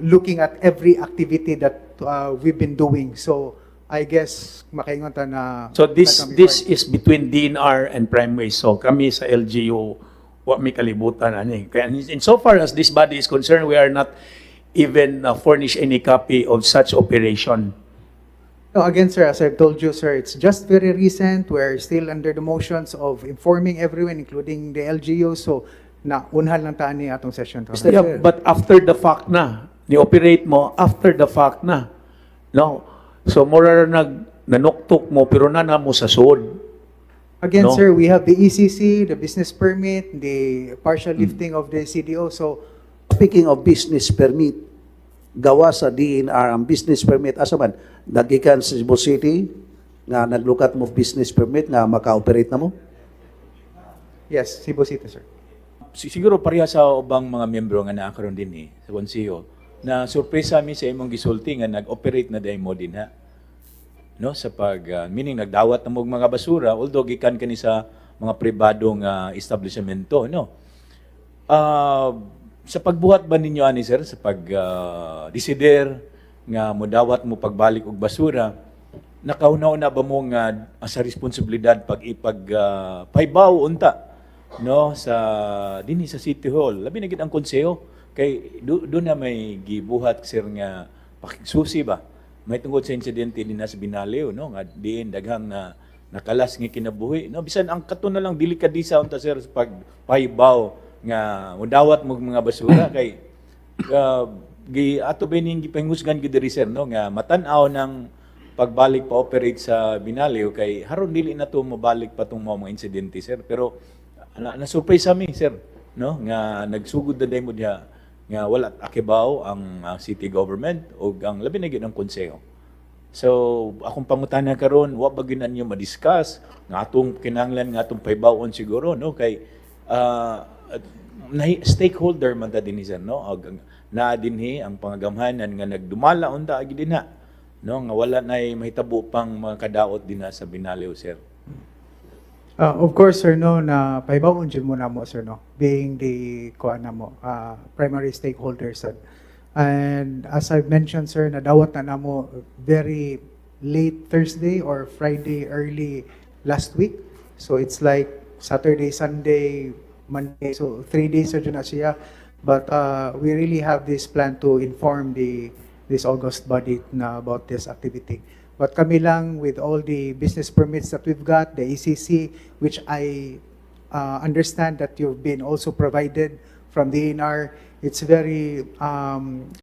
looking at every activity that we've been doing. So I guess makaingon ta na. So this na kami this part. is between DNR and Primary. So kami sa LGU, wa may kalibutan ani. Kaya insofar as this body is concerned, we are not even furnish any copy of such operation. No, again, sir, as I've told you, sir, it's just very recent. We're still under the motions of informing everyone, including the LGU. So, unhal lang tani atong session to. Mr. Yeah, but after the fact na, ni-operate mo after the fact na. No? So more nanuktok mo pero na mo sa sud. Again, No. sir, we have the ECC, the business permit, the partial lifting of the CDO. So, Speaking of business permit, gawa sa DNR ang business permit asa man nagikan sa Cebu City nga naglukat mo business permit nga maka-operate na mo? yes, Cebu City, sir. Siguro pareha sa ubang mga miyembro nga naakaroon din sa konseho na surpresa mi sa imong gisulti nga nag-operate na day mo din ha. No, sa meaning nagdawat na mo mga basura although gikan kani sa mga pribadong establishmento, no. Sa pagbuhat ba ninyo ani sir sa desider nga modawat mo pagbalik og basura, nakaunaw na ba mo nga sa responsibilidad paibaw unta no sa dinhi sa City Hall labi na gid ang konseho kay do na may gibuhat sir nga pakigsusi ba may tungod sa insidente din sa Binaliw no nga diin daghang na nakalas nga kinabuhi no bisan ang kato na lang delikadisa unta sir sa pagpaibaw nga modawat mo mga basura kay ato ba ning gipahingusgan gid diri sir no nga matan-aw ng pagbalik pa operate sa Binaliw kay haron dili na to mabalik pa tong mga insidente sir pero na-surprise mi sir no nga nagsugod na day mo diha nga wala akibaw ang city government o ang labi na gyud ang konseho. So akong pangutana karon wa ba gyud ninyo ma-discuss nga atong kinahanglan nga atong paibawon siguro no kay stakeholder man ta dinhi sir no na dinhi ang pangagamhanan nga nagdumala unta agi dinha no nga wala nay mahitabo pang mga kadaot dinha sa Binaliw sir. Of course, sir, no, na paibawon dyan mo na mo, sir, no, being the primary stakeholder, sir. And as I've mentioned, sir, nadawat na mo very late Thursday or Friday early last week. So it's like Saturday, Sunday, Monday. So 3 days na dyan na siya. But we really have this plan to inform this August body na about this activity. But kami lang with all the business permits that we've got, the ECC, which I understand that you've been also provided from the DNR, it's very